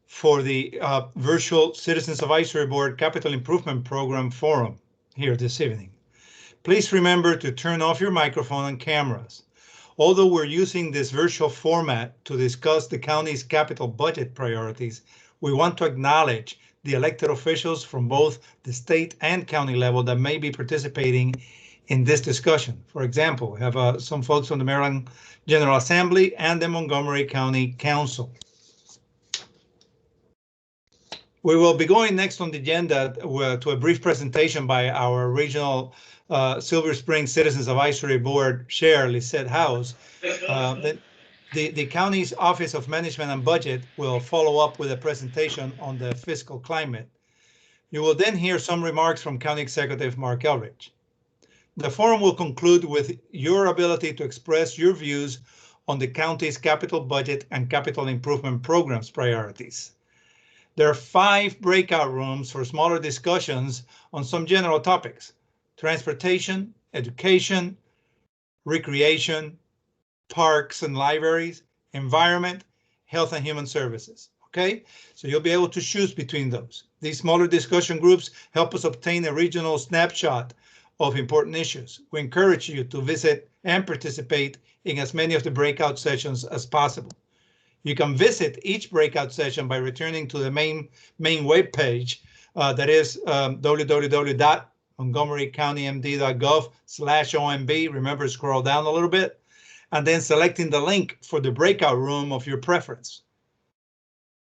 for the virtual Citizens Advisory Board Capital Improvement Program Forum here this evening. Please remember to turn off your microphone and cameras. Although we're using this virtual format to discuss the county's capital budget priorities, we want to acknowledge the elected officials from both the state and county level that may be participating in this discussion. For example, we have some folks from the Maryland General Assembly and the Montgomery County Council. We will be going next on the agenda to a brief presentation by our regional Silver Spring Citizens Advisory Board Chair, Lizette House. The county's Office of Management and Budget will follow up with a presentation on the fiscal climate. You will then hear some remarks from County Executive Marc Elrich. The forum will conclude with your ability to express your views on the county's capital budget and capital improvement programs priorities. There are 5 breakout rooms for smaller discussions on some general topics: transportation, education, recreation, parks and libraries, environment, health and human services. Okay, so you'll be able to choose between those. These smaller discussion groups help us obtain a regional snapshot of important issues. We encourage you to visit and participate in as many of the breakout sessions as possible. You can visit each breakout session by returning to the main web page that is www.montgomerycountymd.gov/OMB. Remember, scroll down a little bit and then selecting the link for the breakout room of your preference.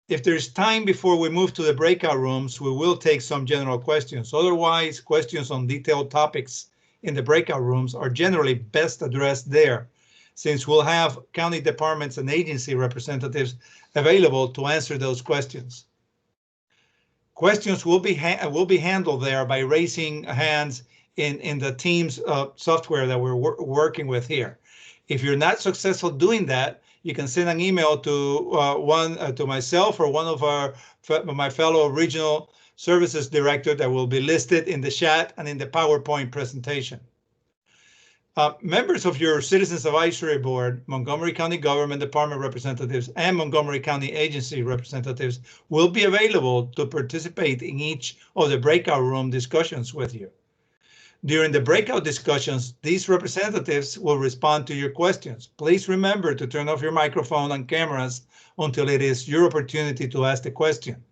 If there's time before we move to the breakout rooms, we will take some general questions. Otherwise, questions on detailed topics in the breakout rooms are generally best addressed there, since we'll have county departments and agency representatives available to answer those questions. Questions will be handled there by raising hands in the Teams software that we're working with here. If you're not successful doing that, you can send an email to to myself or one of my fellow regional services director that will be listed in the chat and in the PowerPoint presentation. Members of your Citizens Advisory Board, Montgomery County Government Department representatives, and Montgomery County Agency representatives will be available to participate in each of the breakout room discussions with you. During the breakout discussions, these representatives will respond to your questions. Please remember to turn off your microphone and cameras until it is your opportunity to ask the question.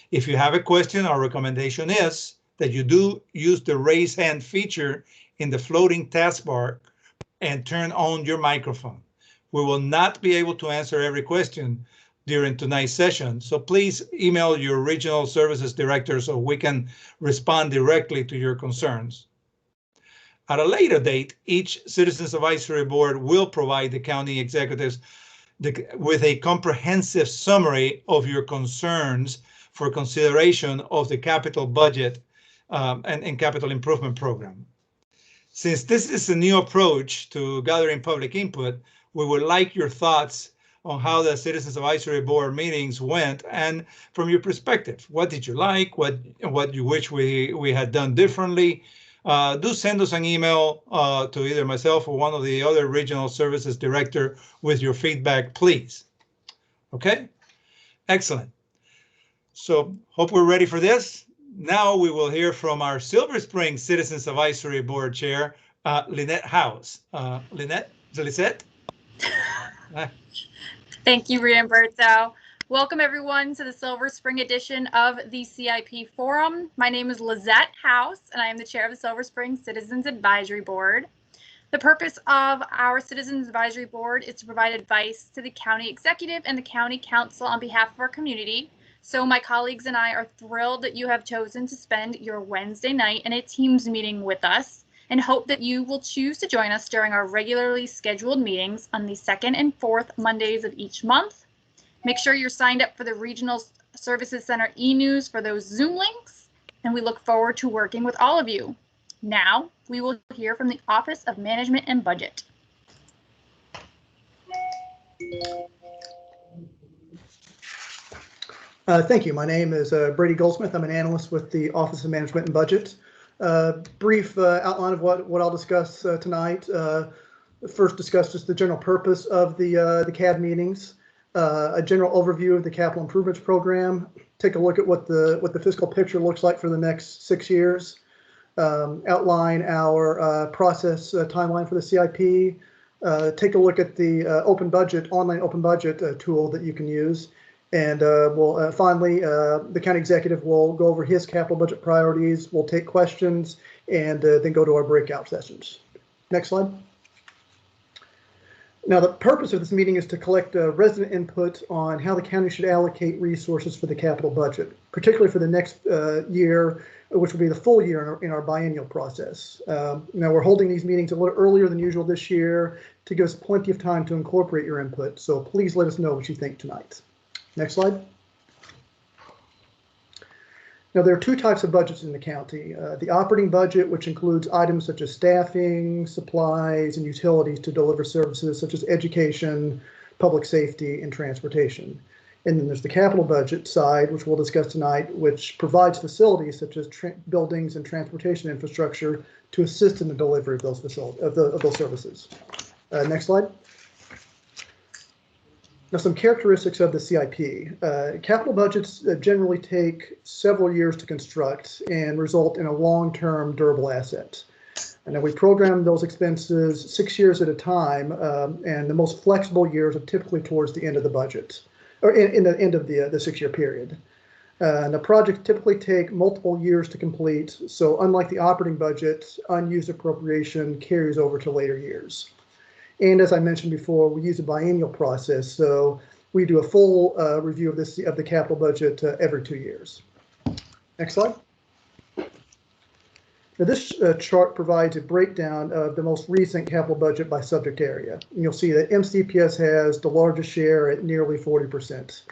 If you have a question, our recommendation is that you do use the raise hand feature in the floating taskbar and turn on your microphone. We will not be able to answer every question during tonight's session, so please email your regional services director so we can respond directly to your concerns. At a later date, each Citizens Advisory Board will provide the county executives with a comprehensive summary of your concerns for consideration of the capital budget and capital improvement program. Since this is a new approach to gathering public input, we would like your thoughts on how the Citizens Advisory Board meetings went, and from your perspective, what did you like, what you wish we had done differently. Do send us an email to either myself or one of the other regional services director with your feedback, please. Okay, excellent. So hope we're ready for this. Now we will hear from our Silver Spring Citizens Advisory Board Chair, Lynette House. Lizette? Thank you, Riamberto. Welcome everyone to the Silver Spring edition of the CIP Forum. My name is Lizette House, and I am the chair of the Silver Spring Citizens Advisory Board. The purpose of our Citizens Advisory Board is to provide advice to the county executive and the county council on behalf of our community. So my colleagues and I are thrilled that you have chosen to spend your Wednesday night in a Teams meeting with us, and hope that you will choose to join us during our regularly scheduled meetings on the 2nd and 4th Mondays of each month. Make sure you're signed up for the Regional Services Center e-news for those Zoom links, and we look forward to working with all of you. Now, we will hear from the Office of Management and Budget. Thank you. My name is Brady Goldsmith. I'm an analyst with the Office of Management and Budget. Brief outline of what I'll discuss tonight. First, discuss just the general purpose of the CAB meetings. a general overview of the capital improvements program, take a look at what the fiscal picture looks like for the next 6 years, outline our process timeline for the CIP, take a look at the online open budget tool that you can use, and we'll finally, the county executive will go over his capital budget priorities, we'll take questions, and then go to our breakout sessions. Next slide. Now, the purpose of this meeting is to collect resident input on how the county should allocate resources for the capital budget, particularly for the next year, which will be the full year in our biennial process. Now, we're holding these meetings a little earlier than usual this year to give us plenty of time to incorporate your input. So please let us know what you think tonight. Next slide. Now, there are two types of budgets in the county. The operating budget, which includes items such as staffing, supplies, and utilities to deliver services such as education, public safety, and transportation. And then there's the capital budget side, which we'll discuss tonight, which provides facilities such as buildings and transportation infrastructure to assist in the delivery of those those services. Next slide. Now, some characteristics of the CIP. Capital budgets generally take several years to construct and result in a long-term durable asset. And then we program those expenses 6 years at a time, and the most flexible years are typically towards the end of the budget, or in the end of the 6-year period. And the projects typically take multiple years to complete, so unlike the operating budget, unused appropriation carries over to later years. And as I mentioned before, we use a biennial process, so we do a full review of the capital budget every 2 years. Next slide. Now, this chart provides a breakdown of the most recent capital budget by subject area. And you'll see that MCPS has the largest share at nearly 40%.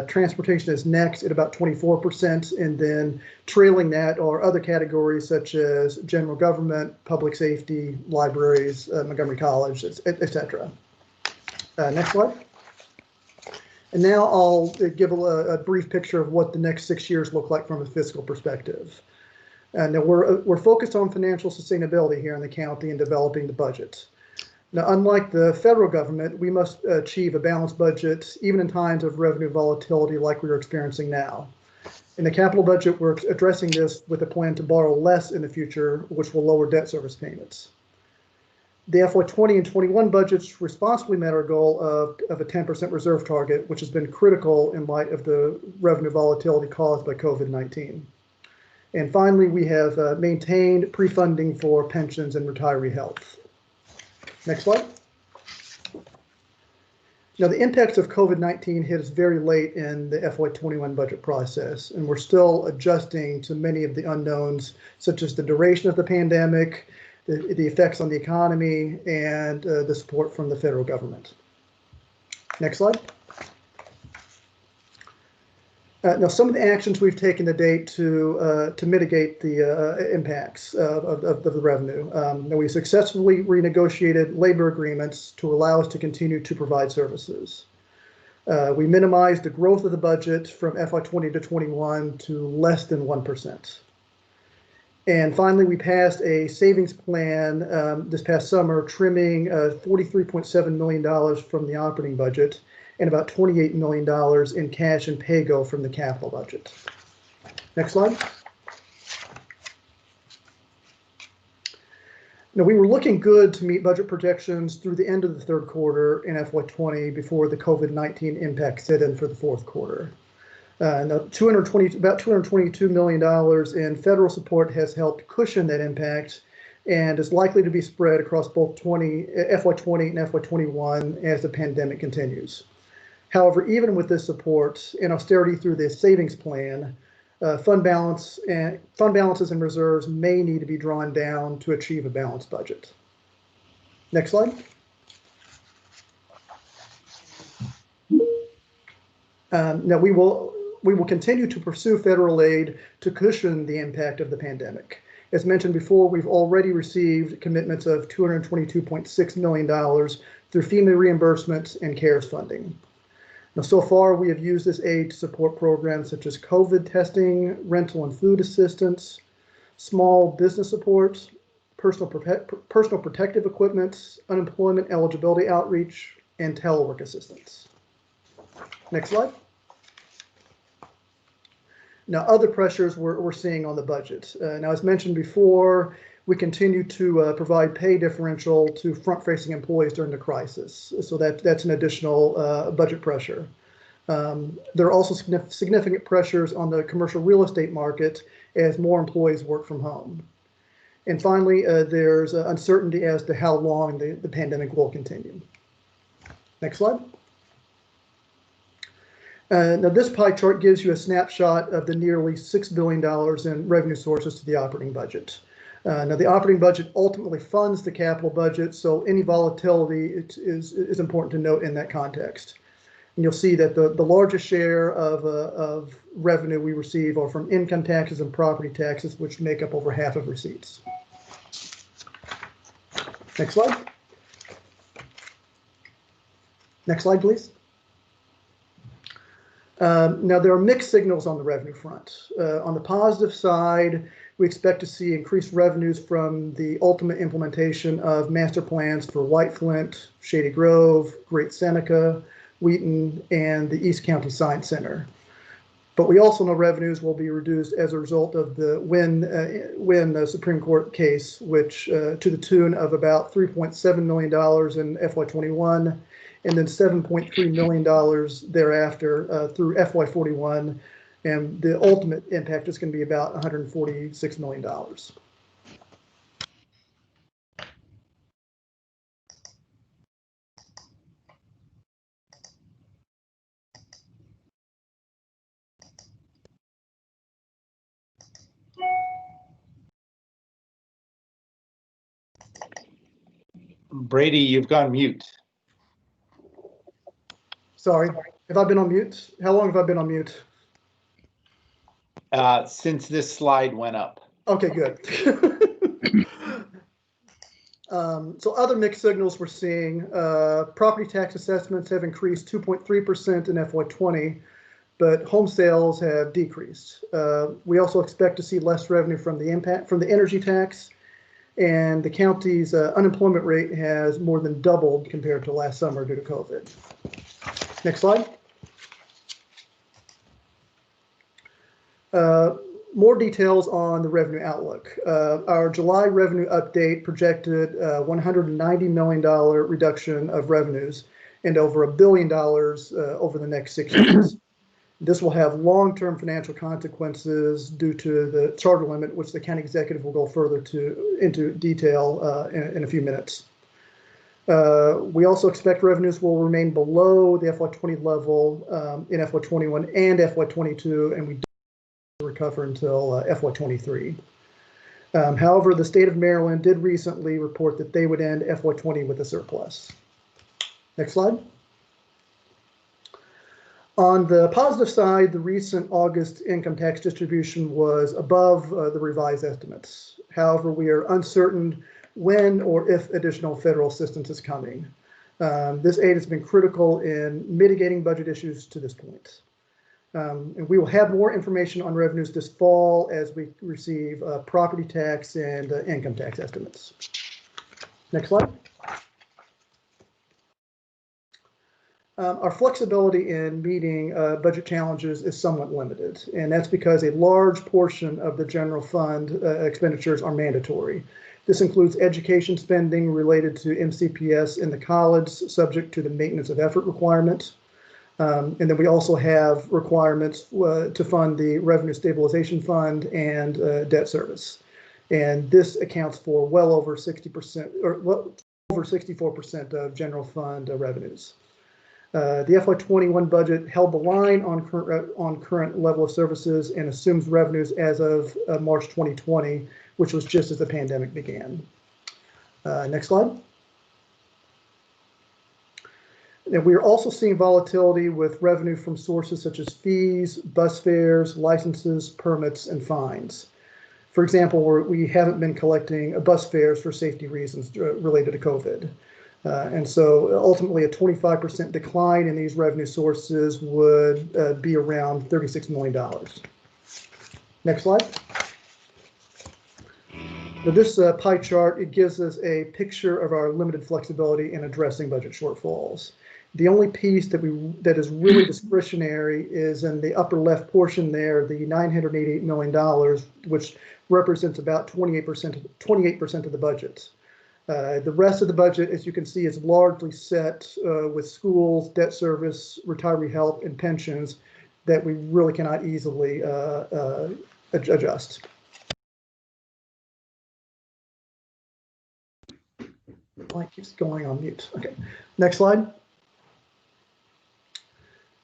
Transportation is next at about 24%, and then trailing that are other categories such as general government, public safety, libraries, Montgomery College, etc. Next slide. And now I'll give a brief picture of what the next 6 years look like from a fiscal perspective. Now we're focused on financial sustainability here in the county and developing the budget. Now, unlike the federal government, we must achieve a balanced budget even in times of revenue volatility like we're experiencing now. In the capital budget, we're addressing this with a plan to borrow less in the future, which will lower debt service payments. The FY20 and 21 budgets responsibly met our goal of a 10% reserve target, which has been critical in light of the revenue volatility caused by COVID-19. And finally, we have maintained pre-funding for pensions and retiree health. Next slide. Now, the impacts of COVID-19 hit us very late in the FY21 budget process, and we're still adjusting to many of the unknowns, such as the duration of the pandemic, the effects on the economy, and the support from the federal government. Next slide. Now, some of the actions we've taken to date to mitigate the impacts of the revenue. Now, we successfully renegotiated labor agreements to allow us to continue to provide services. We minimized the growth of the budget from FY20 to 21 to less than 1%. And finally, we passed a savings plan this past summer, trimming $43.7 million from the operating budget and about $28 million in cash and pay-go from the capital budget. Next slide. Now, we were looking good to meet budget projections through the end of the third quarter in FY20 before the COVID-19 impact set in for the fourth quarter. Now, about $222 million in federal support has helped cushion that impact and is likely to be spread across both FY20 and FY21 as the pandemic continues. However, even with this support and austerity through the savings plan, fund balances and reserves may need to be drawn down to achieve a balanced budget. Next slide. Now, we will continue to pursue federal aid to cushion the impact of the pandemic. As mentioned before, we've already received commitments of $222.6 million through FEMA reimbursements and CARES funding. Now, so far, we have used this aid to support programs such as COVID testing, rental and food assistance, small business support, personal protective equipment, unemployment eligibility outreach, and telework assistance. Next slide. Now, other pressures we're seeing on the budget. Now, as mentioned before, we continue to provide pay differential to front-facing employees during the crisis. So that's an additional budget pressure. There are also significant pressures on the commercial real estate market as more employees work from home. And finally, there's uncertainty as to how long the pandemic will continue. Next slide. Now, this pie chart gives you a snapshot of the nearly $6 billion in revenue sources to the operating budget. Now, the operating budget ultimately funds the capital budget, so any volatility is important to note in that context. And you'll see that the largest share of revenue we receive are from income taxes and property taxes, which make up over half of receipts. Next slide. Next slide, please. Now, there are mixed signals on the revenue front. On the positive side, we expect to see increased revenues from the ultimate implementation of master plans for White Flint, Shady Grove, Great Seneca, Wheaton, and the East County Science Center. But we also know revenues will be reduced as a result of the Wynn Supreme Court case, which to the tune of about $3.7 million in FY21, and then $7.3 million thereafter through FY41, and the ultimate impact is going to be about $146 million. Brady, you've gone mute. Sorry, have I been on mute? How long have I been on mute? Since this slide went up. Okay, good. So other mixed signals we're seeing, property tax assessments have increased 2.3% in FY20, but home sales have decreased. We also expect to see less revenue from the energy tax, and the county's unemployment rate has more than doubled compared to last summer due to COVID. Next slide. More details on the revenue outlook. Our July revenue update projected $190 million reduction of revenues and over $1 billion over the next 6 years. This will have long-term financial consequences due to the charter limit, which the county executive will go further into detail in a few minutes. We also expect revenues will remain below the FY20 level in FY21 and FY22, and we don't recover until FY23. However, the state of Maryland did recently report that they would end FY20 with a surplus. Next slide. On the positive side, the recent August income tax distribution was above the revised estimates. However, we are uncertain when or if additional federal assistance is coming. This aid has been critical in mitigating budget issues to this point. And we will have more information on revenues this fall as we receive property tax and income tax estimates. Next slide. Our flexibility in meeting budget challenges is somewhat limited, and that's because a large portion of the general fund expenditures are mandatory. This includes education spending related to MCPS in the college, subject to the maintenance of effort requirement. And then we also have requirements to fund the Revenue Stabilization Fund and debt service. And this accounts for well over 60% or well over 64% of general fund revenues. The FY21 budget held the line on current level of services and assumes revenues as of March 2020, which was just as the pandemic began. Next slide. And we are also seeing volatility with revenue from sources such as fees, bus fares, licenses, permits, and fines. For example, we haven't been collecting bus fares for safety reasons related to COVID. And so ultimately a 25% decline in these revenue sources would be around $36 million. Next slide. Now this pie chart, it gives us a picture of our limited flexibility in addressing budget shortfalls. The only piece that is really discretionary is in the upper left portion there, the $988 million, which represents about 28% of the budget. The rest of the budget, as you can see, is largely set with schools, debt service, retiree health, and pensions that we really cannot easily adjust. Light keeps going on mute. Okay, next slide.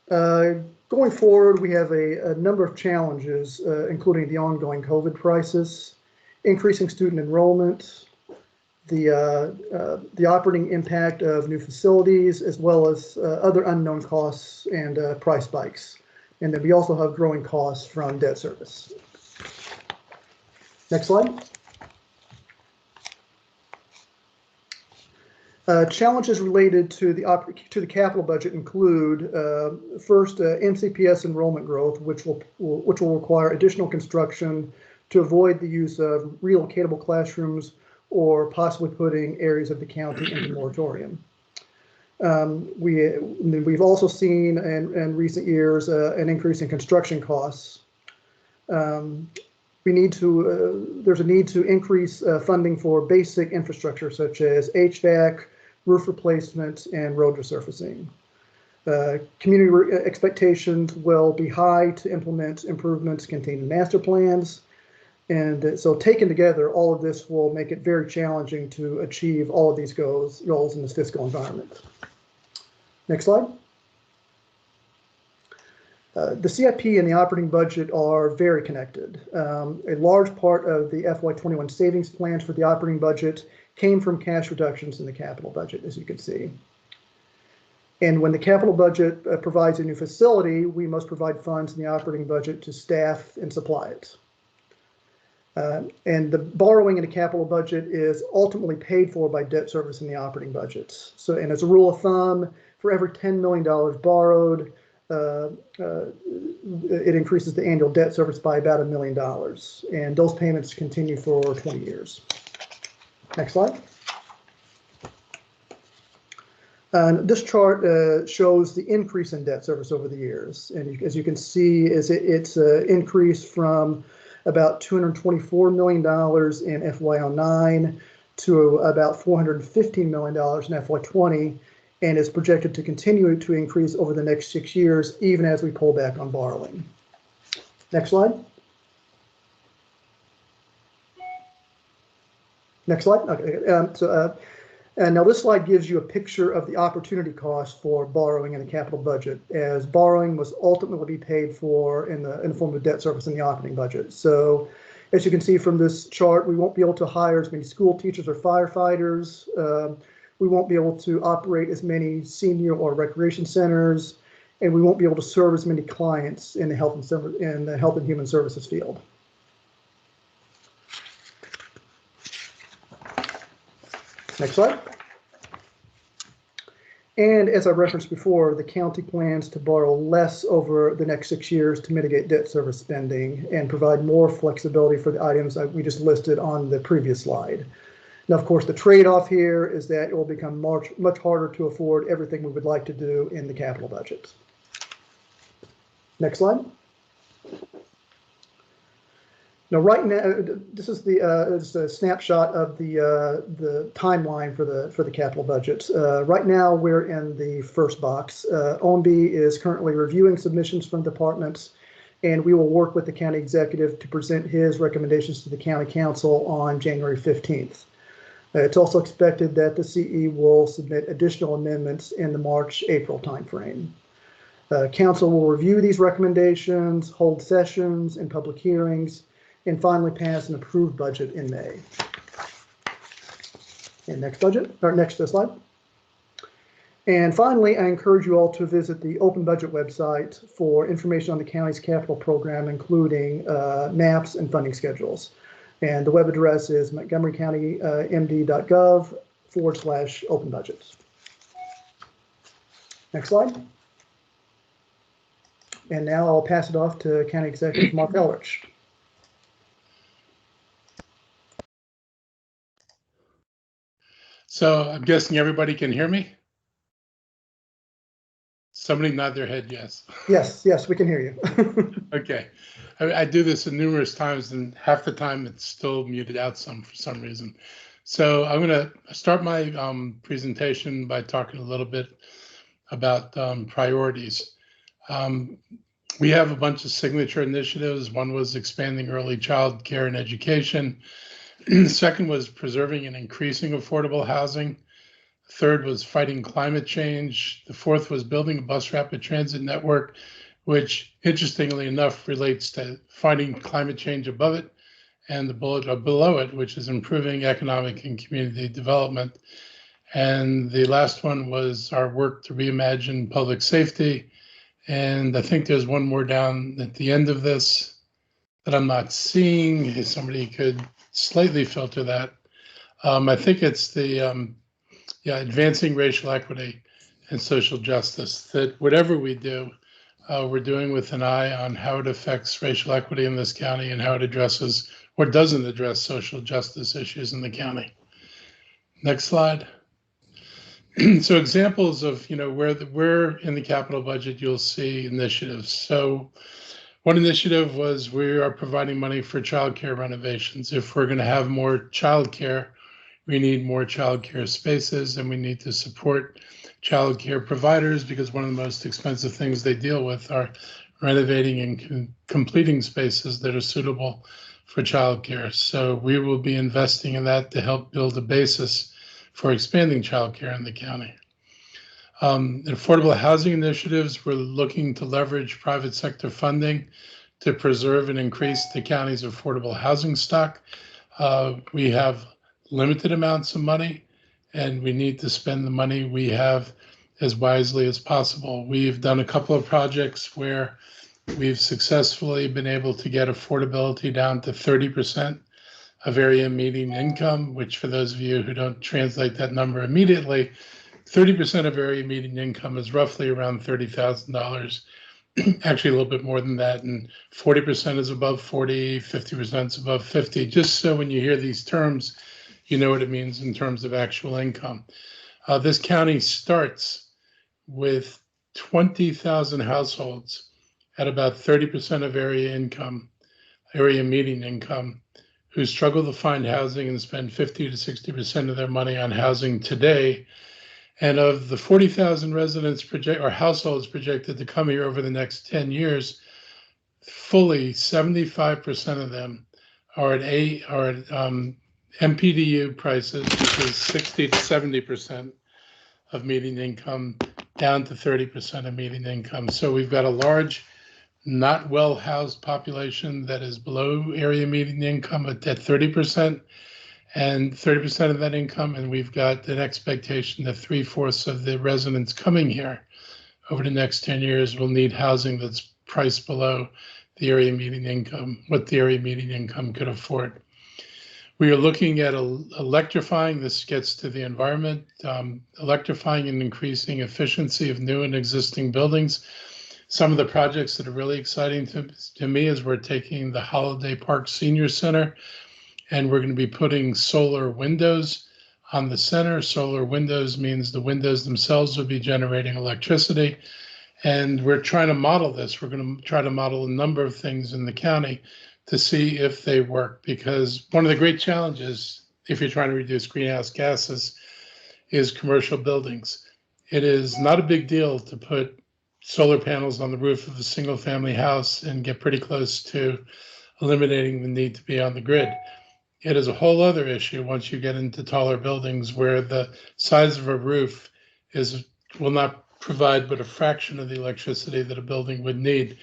Going forward, we have a number of challenges, including the ongoing COVID crisis, increasing student enrollment, the operating impact of new facilities, as well as other unknown costs and price spikes. And then we also have growing costs from debt service. Next slide. Challenges related to the capital budget include first MCPS enrollment growth, which will require additional construction to avoid the use of relocatable classrooms or possibly putting areas of the county into moratorium. We've also seen in recent years an increase in construction costs. There's a need to increase funding for basic infrastructure such as HVAC, roof replacement, and road resurfacing. Community expectations will be high to implement improvements contained in master plans. And so taken together, all of this will make it very challenging to achieve all of these goals in this fiscal environment. Next slide. The CIP and the operating budget are very connected. A large part of the FY21 savings plans for the operating budget came from cash reductions in the capital budget, as you can see. And when the capital budget provides a new facility, we must provide funds in the operating budget to staff and supply it. And the borrowing in the capital budget is ultimately paid for by debt service in the operating budgets. So, and as a rule of thumb, for every $10 million borrowed, it increases the annual debt service by about $1 million. And those payments continue for 20 years. Next slide. This chart shows the increase in debt service over the years. And as you can see, it's increased from about $224 million in FY09 to about $415 million in FY20, and is projected to continue to increase over the next 6 years, even as we pull back on borrowing. Next slide. Next slide. Okay. And now this slide gives you a picture of the opportunity cost for borrowing in the capital budget, as borrowing was ultimately paid for in the form of debt service in the operating budget. So as you can see from this chart, we won't be able to hire as many school teachers or firefighters. We won't be able to operate as many senior or recreation centers, and we won't be able to serve as many clients in the health and human services field. Next slide. And as I referenced before, the county plans to borrow less over the next 6 years to mitigate debt service spending and provide more flexibility for the items we just listed on the previous slide. Now, of course, the trade-off here is that it will become much harder to afford everything we would like to do in the capital budget. Next slide. Now, right now, this is a snapshot of the timeline for the capital budget. Right now, we're in the first box. OMB is currently reviewing submissions from departments, and we will work with the county executive to present his recommendations to the county council on January 15th. It's also expected that the CE will submit additional amendments in the March-April timeframe. Council will review these recommendations, hold sessions and public hearings, and finally pass an approved budget in May. And next slide. And finally, I encourage you all to visit the Open Budget website for information on the county's capital program, including maps and funding schedules. And the web address is montgomerycountymd.gov/open-budgets. Next slide. And now I'll pass it off to County Executive Marc Elrich. So I'm guessing everybody can hear me? Somebody nod their head yes. Yes, yes, we can hear you. Okay. I do this numerous times, and half the time it's still muted out for some reason. So I'm going to start my presentation by talking a little bit about priorities. We have a bunch of signature initiatives. One was expanding early child care and education. The second was preserving and increasing affordable housing. Third was fighting climate change. The fourth was building a bus rapid transit network, which interestingly enough relates to fighting climate change above it, and the bullet below it, which is improving economic and community development. And the last one was our work to reimagine public safety. And I think there's one more down at the end of this that I'm not seeing. If somebody could slightly filter that. I think it's the advancing racial equity and social justice, that whatever we do, we're doing with an eye on how it affects racial equity in this county and how it addresses or doesn't address social justice issues in the county. Next slide. So examples of where in the capital budget you'll see initiatives. So one initiative was we are providing money for childcare renovations. If we're going to have more childcare, we need more childcare spaces, and we need to support childcare providers, because one of the most expensive things they deal with are renovating and completing spaces that are suitable for childcare. So we will be investing in that to help build a basis for expanding childcare in the county. In affordable housing initiatives, we're looking to leverage private sector funding to preserve and increase the county's affordable housing stock. We have limited amounts of money, and we need to spend the money we have as wisely as possible. We've done a couple of projects where we've successfully been able to get affordability down to 30% of area median income, which for those of you who don't translate that number immediately, 30% of area median income is roughly around $30,000. Actually, a little bit more than that, and 40% is above 40, 50% is above 50. Just so when you hear these terms, you know what it means in terms of actual income. This county starts with 20,000 households at about 30% of area median income, who struggle to find housing and spend 50 to 60% of their money on housing today. And of the 40,000 residents or households projected to come here over the next 10 years, fully 75% of them are at MPDU prices, which is 60 to 70% of median income, down to 30% of median income. So we've got a large, not well-housed population that is below area median income at 30%, and 30% of that income, and we've got an expectation that 3/4 of the residents coming here over the next 10 years will need housing that's priced below the area median income, what the area median income could afford. We are looking at electrifying, this gets to the environment, electrifying and increasing efficiency of new and existing buildings. Some of the projects that are really exciting to me is we're taking the Holiday Park Senior Center, and we're going to be putting solar windows on the center. Solar windows means the windows themselves will be generating electricity. And we're trying to model this. We're going to try to model a number of things in the county to see if they work, because one of the great challenges, if you're trying to reduce greenhouse gases, is commercial buildings. It is not a big deal to put solar panels on the roof of a single family house and get pretty close to eliminating the need to be on the grid. It is a whole other issue once you get into taller buildings where the size of a roof will not provide but a fraction of the electricity that a building would need.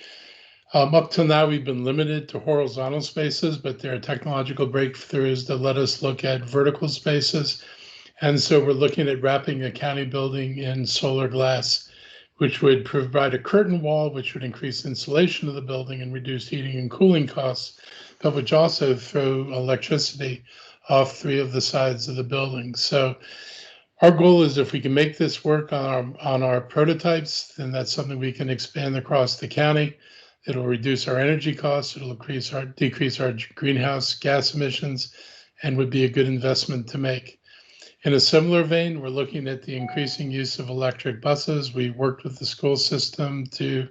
Up till now, we've been limited to horizontal spaces, but there are technological breakthroughs that let us look at vertical spaces. And so we're looking at wrapping a county building in solar glass, which would provide a curtain wall, which would increase insulation of the building and reduce heating and cooling costs, but which also throw electricity off 3 of the sides of the building. So our goal is, if we can make this work on our prototypes, then that's something we can expand across the county. It'll reduce our energy costs, it'll decrease our greenhouse gas emissions, and would be a good investment to make. In a similar vein, we're looking at the increasing use of electric buses. We worked with the school system to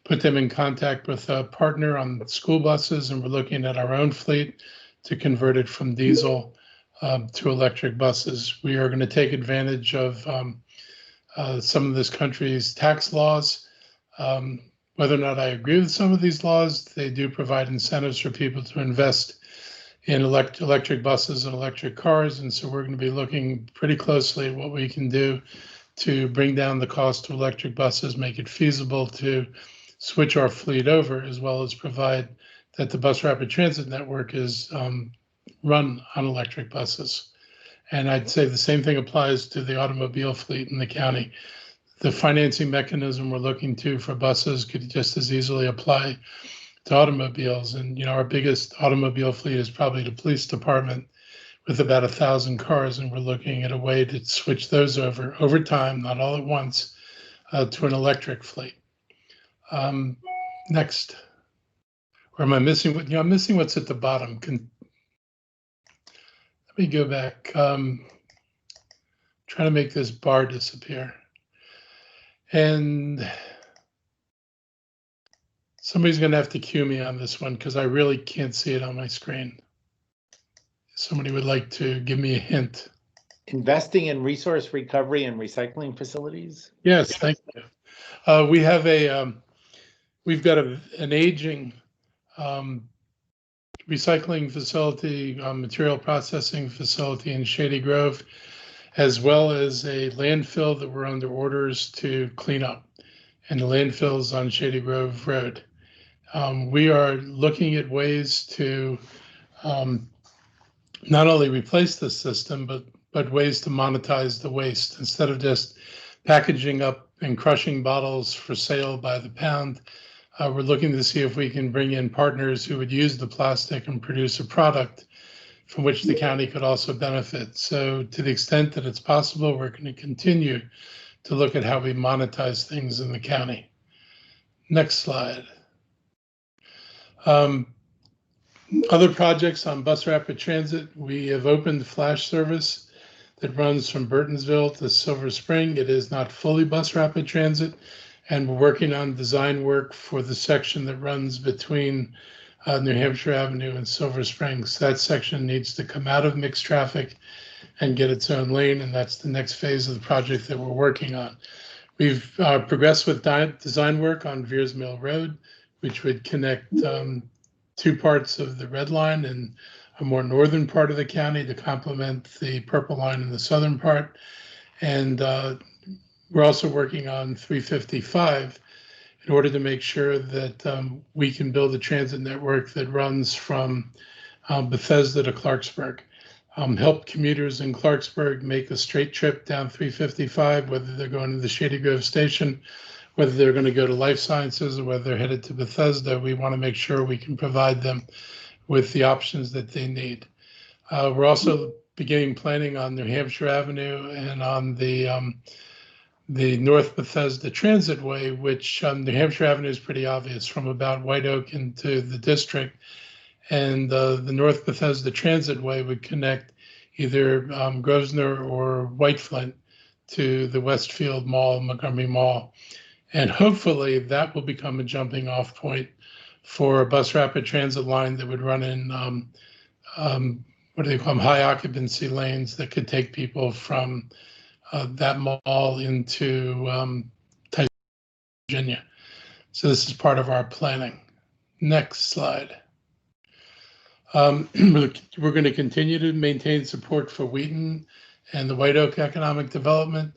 put them in contact with a partner on school buses, and we're looking at our own fleet to convert it from diesel to electric buses. We are going to take advantage of some of this country's tax laws. Whether or not I agree with some of these laws, they do provide incentives for people to invest in electric buses and electric cars. And so we're going to be looking pretty closely at what we can do to bring down the cost of electric buses, make it feasible to switch our fleet over, as well as provide that the bus rapid transit network is run on electric buses. And I'd say the same thing applies to the automobile fleet in the county. The financing mechanism we're looking to for buses could just as easily apply to automobiles. And, you know, our biggest automobile fleet is probably the police department with about 1,000 cars. And we're looking at a way to switch those over time, not all at once, to an electric fleet. Next. Or am I missing what, you know, I'm missing what's at the bottom. Let me go back. Try to make this bar disappear. And somebody's going to have to cue me on this one because I really can't see it on my screen. Somebody would like to give me a hint. Investing in resource recovery and recycling facilities? Yes, thank you. We have we've got an aging recycling facility, material processing facility in Shady Grove, as well as a landfill that we're under orders to clean up. And the landfill is on Shady Grove Road. We are looking at ways to not only replace the system, but ways to monetize the waste. Instead of just packaging up and crushing bottles for sale by the pound, we're looking to see if we can bring in partners who would use the plastic and produce a product from which the county could also benefit. So to the extent that it's possible, we're going to continue to look at how we monetize things in the county. Next slide. Other projects on bus rapid transit, we have opened flash service that runs from Burtonsville to Silver Spring. It is not fully bus rapid transit, and we're working on design work for the section that runs between New Hampshire Avenue and Silver Springs. That section needs to come out of mixed traffic and get its own lane, and that's the next phase of the project that we're working on. We've progressed with design work on Veers Mill Road, which would connect two parts of the Red Line and a more northern part of the county to complement the Purple Line in the southern part. And we're also working on 355 in order to make sure that we can build a transit network that runs from Bethesda to Clarksburg. Help commuters in Clarksburg make a straight trip down 355, whether they're going to the Shady Grove station, whether they're going to go to Life Sciences, or whether they're headed to Bethesda. We want to make sure we can provide them with the options that they need. We're also beginning planning on New Hampshire Avenue and on the North Bethesda Transitway, which New Hampshire Avenue is pretty obvious from about White Oak into the district. And the North Bethesda Transitway would connect either Grosvenor or White Flint to the Westfield Mall, Montgomery Mall. And hopefully that will become a jumping off point for a bus rapid transit line that would run in, what do they call them, high occupancy lanes that could take people from that mall into Virginia. So this is part of our planning. Next slide. We're going to continue to maintain support for Wheaton and the White Oak economic development.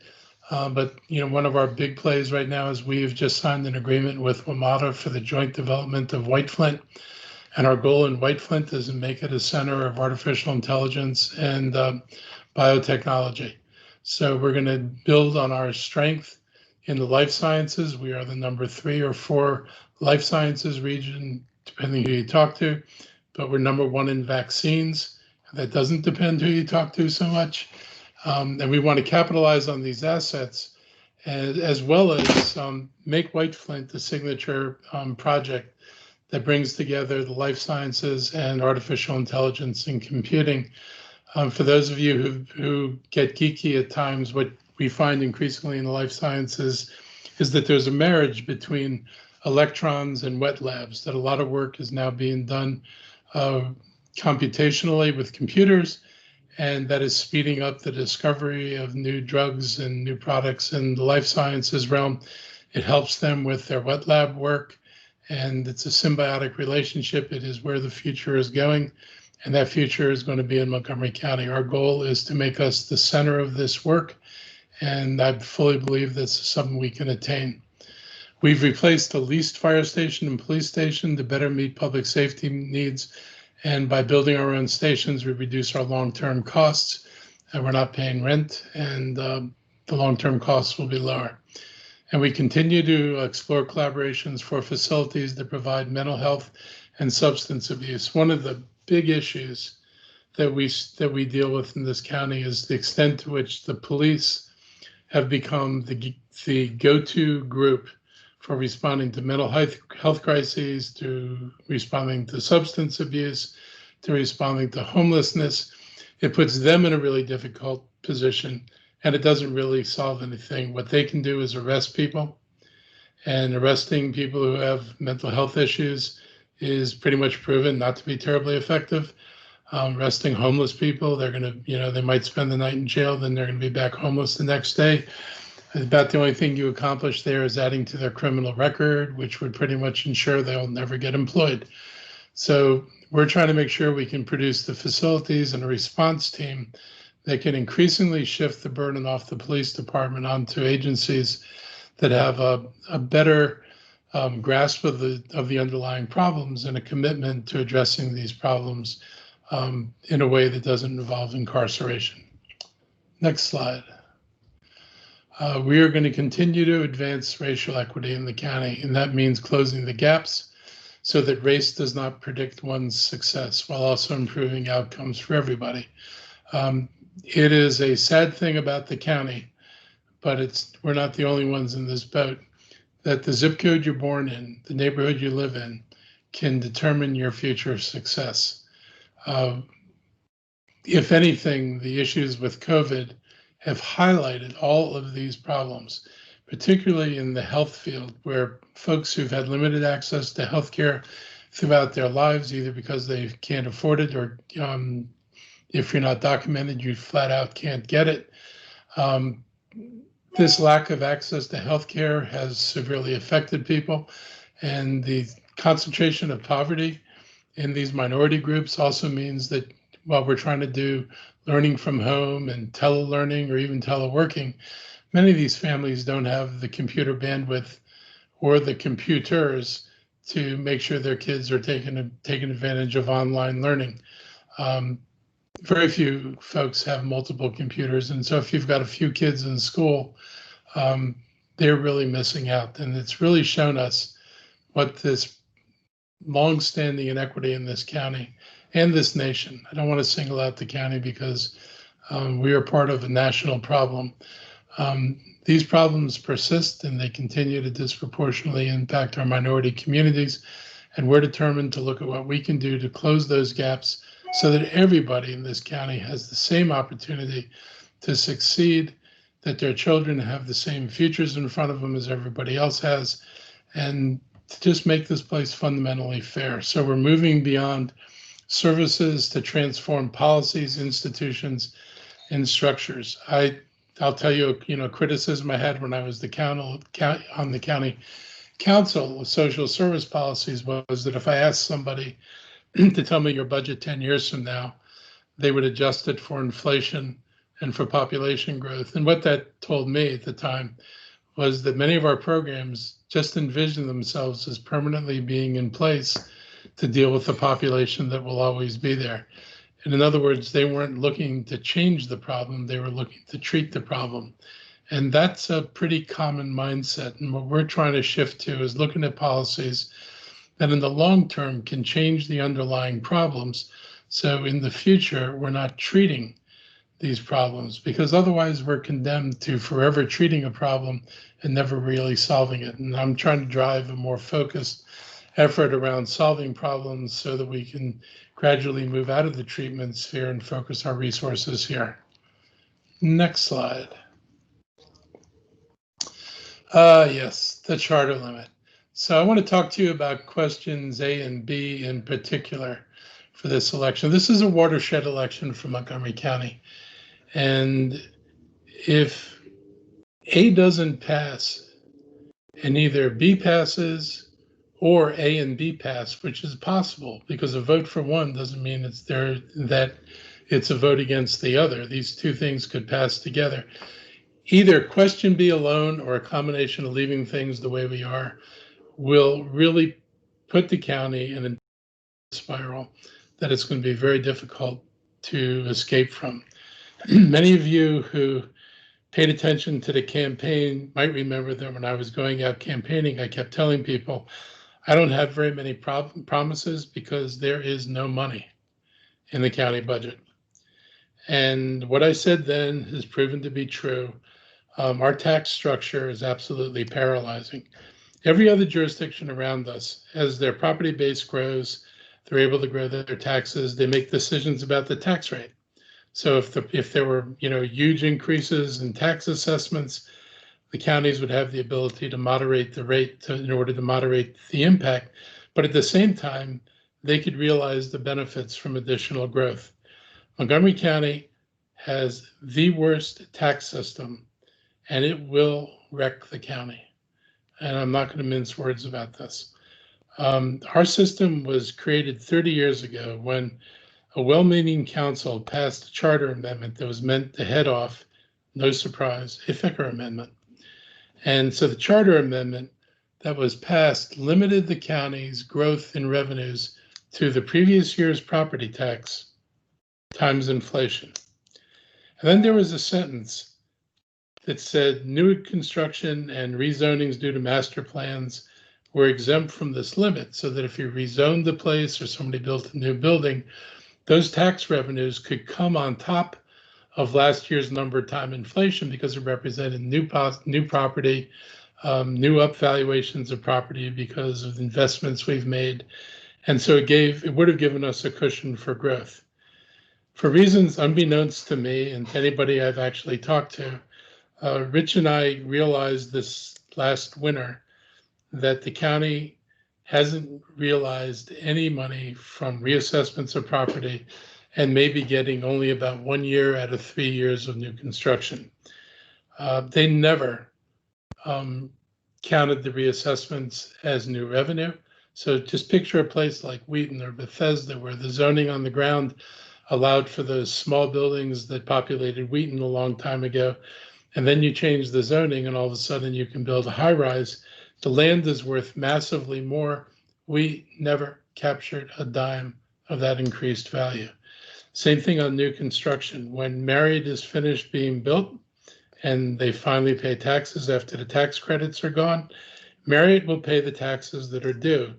But you know, one of our big plays right now is we have just signed an agreement with WMATA for the joint development of White Flint. And our goal in White Flint is to make it a center of artificial intelligence and biotechnology. So we're going to build on our strength in the life sciences. We are the number 3 or 4 life sciences region, depending who you talk to, but we're number 1 in vaccines. That doesn't depend who you talk to so much. And we want to capitalize on these assets, as well as make White Flint the signature project that brings together the life sciences and artificial intelligence and computing For those of you who get geeky at times, what we find increasingly in the life sciences is that there's a marriage between electrons and wet labs, that a lot of work is now being done computationally with computers, and that is speeding up the discovery of new drugs and new products in the life sciences realm. It helps them with their wet lab work, and it's a symbiotic relationship. It is where the future is going, and that future is going to be in Montgomery County. Our goal is to make us the center of this work, and I fully believe this is something we can attain. We've replaced the leased fire station and police station to better meet public safety needs, and by building our own stations, we reduce our long-term costs, and we're not paying rent, and the long-term costs will be lower. And we continue to explore collaborations for facilities that provide mental health and substance abuse. One of the big issues that we deal with in this county is the extent to which the police have become the go-to group for responding to mental health crises, to responding to substance abuse, to responding to homelessness. It puts them in a really difficult position, and it doesn't really solve anything. What they can do is arrest people, and arresting people who have mental health issues is pretty much proven not to be terribly effective. Arresting homeless people, they're gonna, they might spend the night in jail, then they're gonna be back homeless the next day. About the only thing you accomplish there is adding to their criminal record, which would pretty much ensure they'll never get employed. So we're trying to make sure we can produce the facilities and a response team that can increasingly shift the burden off the police department onto agencies that have a better grasp of the underlying problems and a commitment to addressing these problems in a way that doesn't involve incarceration. Next slide. We are going to continue to advance racial equity in the county, and that means closing the gaps so that race does not predict one's success, while also improving outcomes for everybody. It is a sad thing about the county, but we're not the only ones in this boat, that the zip code you're born in, the neighborhood you live in, can determine your future success. If anything, the issues with COVID have highlighted all of these problems, particularly in the health field, where folks who've had limited access to healthcare throughout their lives, either because they can't afford it or if you're not documented, you flat out can't get it. This lack of access to healthcare has severely affected people, and the concentration of poverty in these minority groups also means that while we're trying to do learning from home and telelearning or even teleworking, many of these families don't have the computer bandwidth or the computers to make sure their kids are taking advantage of online learning. Very few folks have multiple computers, and so if you've got a few kids in school, they're really missing out. And it's really shown us what this longstanding inequity in this county and this nation. I don't want to single out the county because we are part of a national problem. These problems persist, and they continue to disproportionately impact our minority communities. And we're determined to look at what we can do to close those gaps so that everybody in this county has the same opportunity to succeed, that their children have the same futures in front of them as everybody else has, and to just make this place fundamentally fair. So we're moving beyond services to transform policies, institutions, and structures. I'll tell you, a criticism I had when I was on the county council of social service policies was that if I asked somebody to tell me your budget 10 years from now, they would adjust it for inflation and for population growth. And what that told me at the time was that many of our programs just envision themselves as permanently being in place to deal with the population that will always be there. And in other words, they weren't looking to change the problem, they were looking to treat the problem. And that's a pretty common mindset. And what we're trying to shift to is looking at policies that in the long term can change the underlying problems. So in the future, we're not treating these problems, because otherwise we're condemned to forever treating a problem and never really solving it. And I'm trying to drive a more focused effort around solving problems so that we can gradually move out of the treatment sphere and focus our resources here. Next slide. Yes, the charter limit. So I want to talk to you about questions A and B in particular for this election. This is a watershed election for Montgomery County. And if A doesn't pass and either B passes or A and B pass, which is possible because a vote for one doesn't mean it's there that it's a vote against the other. These two things could pass together. Either question B alone or a combination of leaving things the way we are will really put the county in a spiral that it's going to be very difficult to escape from. Many of you who paid attention to the campaign might remember that when I was going out campaigning, I kept telling people, I don't have very many promises because there is no money in the county budget. And what I said then has proven to be true. Our tax structure is absolutely paralyzing. Every other jurisdiction around us, as their property base grows, they're able to grow their taxes. They make decisions about the tax rate. So if there were huge increases in tax assessments, the counties would have the ability to moderate the rate in order to moderate the impact. But at the same time, they could realize the benefits from additional growth. Montgomery County has the worst tax system, and it will wreck the county. And I'm not going to mince words about this. Our system was created 30 years ago when a well-meaning council passed a charter amendment that was meant to head off, no surprise, a FICR amendment. And so the charter amendment that was passed limited the county's growth in revenues to the previous year's property tax times inflation. And then there was a sentence that said new construction and rezonings due to master plans were exempt from this limit, so that if you rezoned the place or somebody built a new building, those tax revenues could come on top of last year's number time inflation because it represented new property, new up valuations of property because of investments we've made. And so it would have given us a cushion for growth. For reasons unbeknownst to me and to anybody I've actually talked to, Rich and I realized this last winter that the county hasn't realized any money from reassessments of property and maybe getting only about 1 year out of 3 years of new construction. They never counted the reassessments as new revenue. So just picture a place like Wheaton or Bethesda where the zoning on the ground allowed for those small buildings that populated Wheaton a long time ago. And then you change the zoning and all of a sudden you can build a high rise. The land is worth massively more. We never captured a dime of that increased value. Same thing on new construction. When Marriott is finished being built and they finally pay taxes after the tax credits are gone, Marriott will pay the taxes that are due,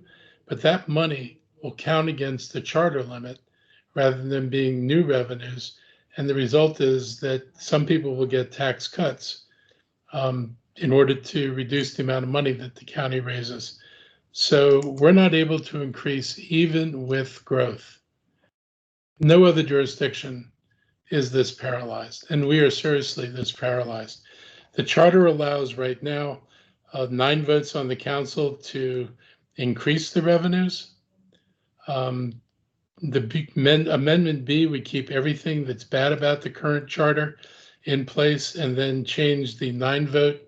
but that money will count against the charter limit rather than being new revenues. And the result is that some people will get tax cuts in order to reduce the amount of money that the county raises. So we're not able to increase even with growth. No other jurisdiction is this paralyzed, and we are seriously this paralyzed. The charter allows right now 9 votes on the council to increase the revenues. The Amendment B, we keep everything that's bad about the current charter in place and then change the 9-vote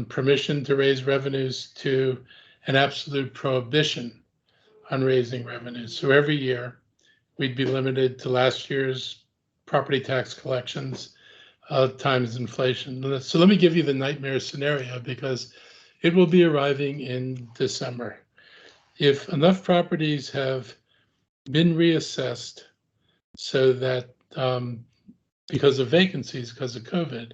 permission to raise revenues to an absolute prohibition on raising revenues. So every year we'd be limited to last year's property tax collections times inflation. So let me give you the nightmare scenario because it will be arriving in December. If enough properties have been reassessed so that because of vacancies, because of COVID,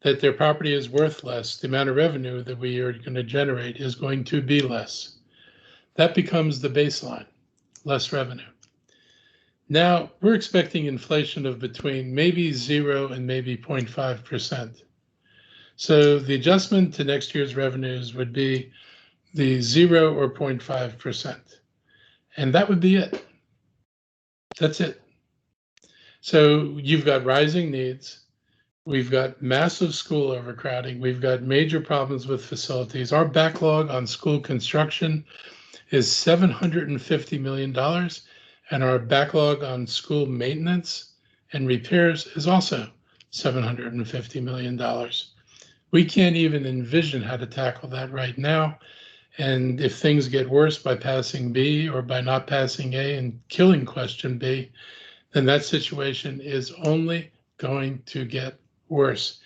that their property is worth less, the amount of revenue that we are going to generate is going to be less. That becomes the baseline, less revenue. Now we're expecting inflation of between maybe 0 and maybe 0.5%. So the adjustment to next year's revenues would be the 0 or 0.5%. And that would be it. That's it. So you've got rising needs. We've got massive school overcrowding. We've got major problems with facilities. Our backlog on school construction is $750 million, and our backlog on school maintenance and repairs is also $750 million. We can't even envision how to tackle that right now. And if things get worse by passing B or by not passing A and killing question B, then that situation is only going to get worse.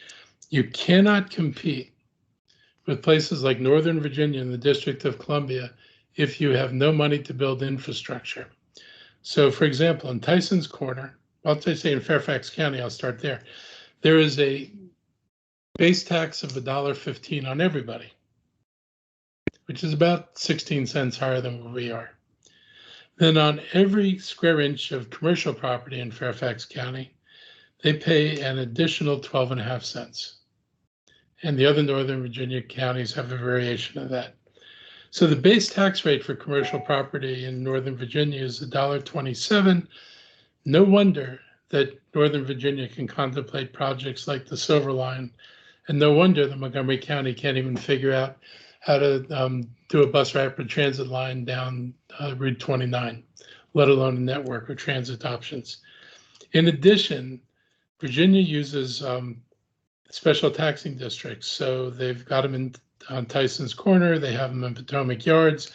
You cannot compete with places like Northern Virginia and the District of Columbia if you have no money to build infrastructure. So for example, in Tyson's Corner, I'll say in Fairfax County, I'll start there. There is a base tax of $1.15 on everybody, which is about 16 cents higher than where we are. Then on every square inch of commercial property in Fairfax County, they pay an additional 12.5 cents. And the other Northern Virginia counties have a variation of that. So the base tax rate for commercial property in Northern Virginia is $1.27. No wonder that Northern Virginia can contemplate projects like the Silver Line, and no wonder that Montgomery County can't even figure out how to do a bus rapid transit line down Route 29, let alone a network of transit options. In addition, Virginia uses special taxing districts. So they've got them on Tyson's Corner, they have them in Potomac Yards.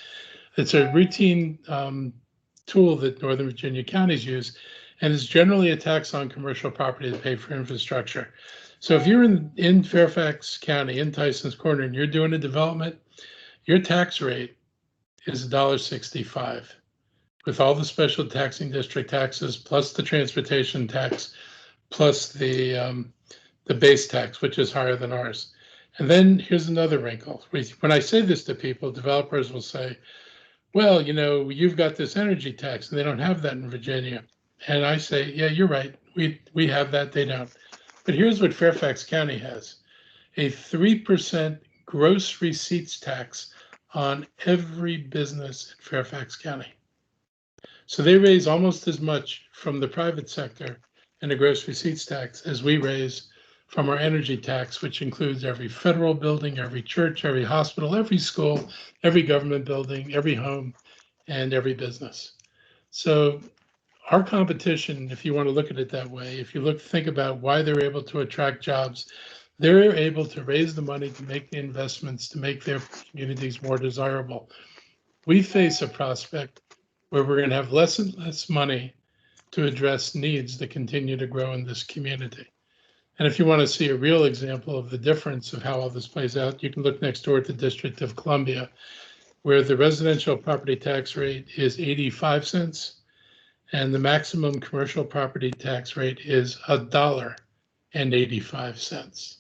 It's a routine tool that Northern Virginia counties use, and it's generally a tax on commercial property to pay for infrastructure. So if you're in Fairfax County, in Tyson's Corner, and you're doing a development, your tax rate is $1.65 with all the special taxing district taxes, plus the transportation tax, plus the base tax, which is higher than ours. And then here's another wrinkle. When I say this to people, developers will say, well, you know, you've got this energy tax and they don't have that in Virginia. And I say, yeah, you're right. We have that, they don't. But here's what Fairfax County has: a 3% gross receipts tax on every business in Fairfax County. So they raise almost as much from the private sector in a gross receipts tax as we raise from our energy tax, which includes every federal building, every church, every hospital, every school, every government building, every home, and every business. So our competition, if you want to look at it that way, if you think about why they're able to attract jobs, they're able to raise the money to make the investments to make their communities more desirable. We face a prospect where we're going to have less and less money to address needs that continue to grow in this community. And if you want to see a real example of the difference of how all this plays out, you can look next door at the District of Columbia, where the residential property tax rate is 85 cents and the maximum commercial property tax rate is $1.85.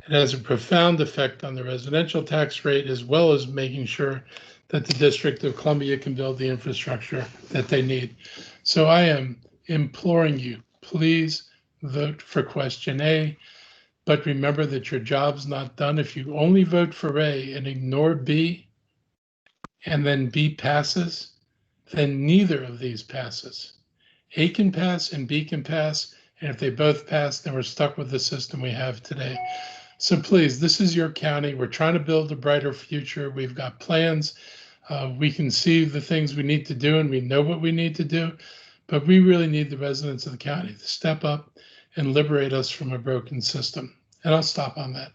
It has a profound effect on the residential tax rate, as well as making sure that the District of Columbia can build the infrastructure that they need. So I am imploring you, please vote for question A, but remember that your job's not done. If you only vote for A and ignore B, and then B passes, then neither of these passes. A can pass and B can pass, and if they both pass, then we're stuck with the system we have today. So please, this is your county. We're trying to build a brighter future. We've got plans. We can see the things we need to do, and we know what we need to do, but we really need the residents of the county to step up and liberate us from a broken system. And I'll stop on that.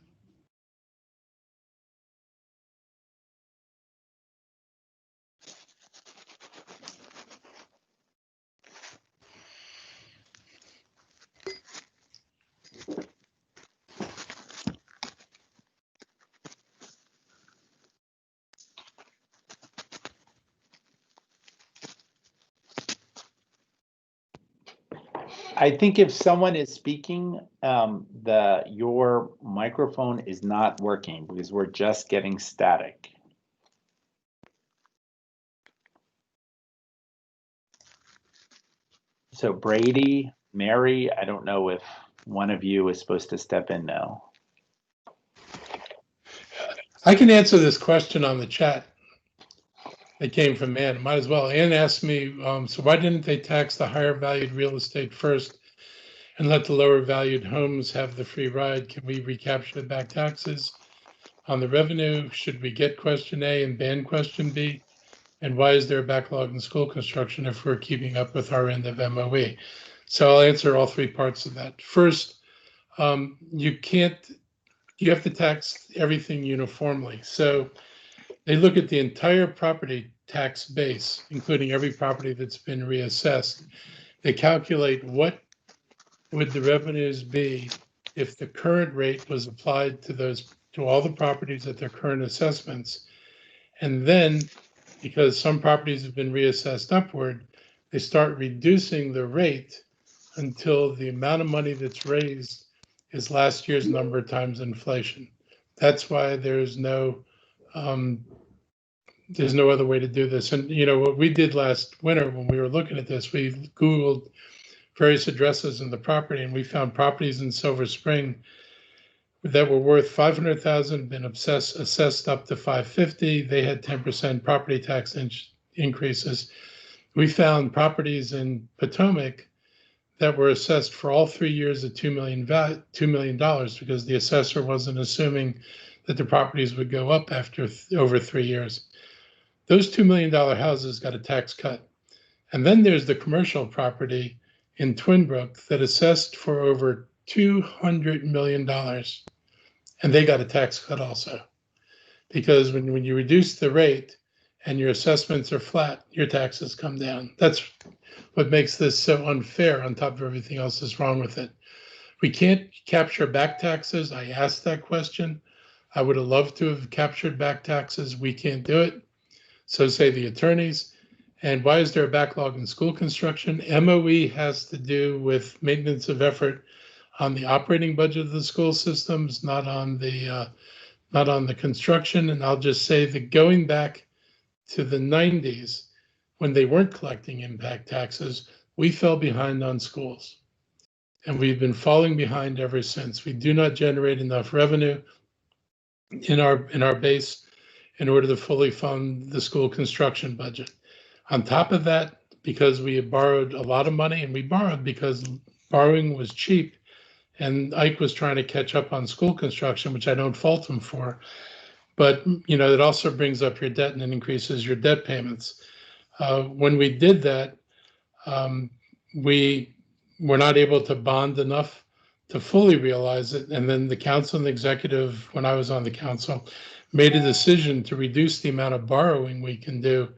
I think if someone is speaking, your microphone is not working because we're just getting static. So Brady, Mary, I don't know if one of you is supposed to step in now. I can answer this question on the chat. It came from Ann. Might as well. Ann asked me, so why didn't they tax the higher valued real estate first and let the lower valued homes have the free ride? Can we recapture the back taxes on the revenue? Should we get question A and ban question B? And why is there a backlog in school construction if we're keeping up with our end of MOE? So I'll answer all three parts of that. First, you have to tax everything uniformly. So they look at the entire property tax base, including every property that's been reassessed. They calculate what would the revenues be if the current rate was applied to all the properties at their current assessments. And then, because some properties have been reassessed upward, they start reducing the rate until the amount of money that's raised is last year's number times inflation. That's why there's no other way to do this. And you know what we did last winter when we were looking at this, we Googled various addresses in the property, and we found properties in Silver Spring that were worth $500,000, been assessed up to $550,000. They had 10% property tax increases. We found properties in Potomac that were assessed for all 3 years at $2 million because the assessor wasn't assuming that the properties would go up after over 3 years. Those $2 million houses got a tax cut. And then there's the commercial property in Twin Brook that assessed for over $200 million. And they got a tax cut also. Because when you reduce the rate and your assessments are flat, your taxes come down. That's what makes this so unfair on top of everything else that's wrong with it. We can't capture back taxes. I asked that question. I would have loved to have captured back taxes. We can't do it. So say the attorneys. And why is there a backlog in school construction? MOE has to do with maintenance of effort on the operating budget of the school systems, not on the construction. And I'll just say that going back to the 90s, when they weren't collecting impact taxes, we fell behind on schools. And we've been falling behind ever since. We do not generate enough revenue in our base in order to fully fund the school construction budget. On top of that, because we had borrowed a lot of money, and we borrowed because borrowing was cheap, and Ike was trying to catch up on school construction, which I don't fault him for. But you know, it also brings up your debt and it increases your debt payments. When we did that, we were not able to bond enough to fully realize it. And then the council and the executive, when I was on the council, made a decision to reduce the amount of borrowing we can do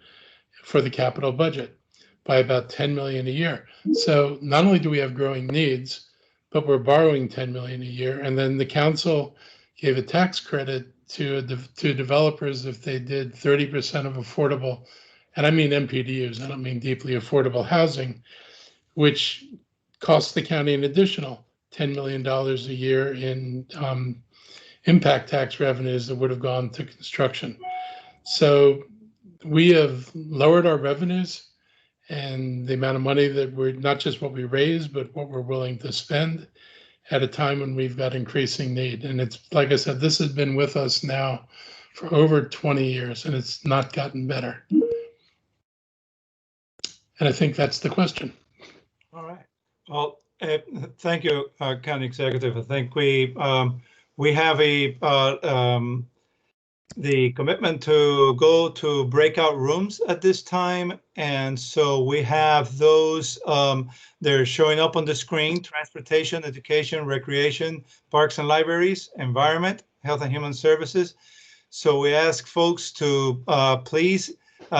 for the capital budget by about 10 million a year. So not only do we have growing needs, but we're borrowing 10 million a year. And then the council gave a tax credit to developers if they did 30% of affordable, and I mean MPDUs, I don't mean deeply affordable housing, which costs the county an additional $10 million a year in impact tax revenues that would have gone to construction. So we have lowered our revenues and the amount of money that we're, not just what we raise, but what we're willing to spend at a time when we've got increasing need. And it's, like I said, this has been with us now for over 20 years and it's not gotten better. And I think that's the question. All right. Well, thank you, County Executive. I think we have the commitment to go to breakout rooms at this time. And so we have those, they're showing up on the screen: transportation, education, recreation, parks and libraries, environment, health and human services. So we ask folks to please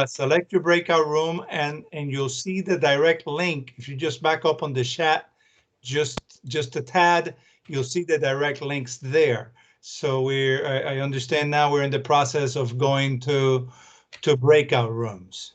select your breakout room, and you'll see the direct link. If you just back up on the chat, just a tad, you'll see the direct links there. So I understand now we're in the process of going to breakout rooms.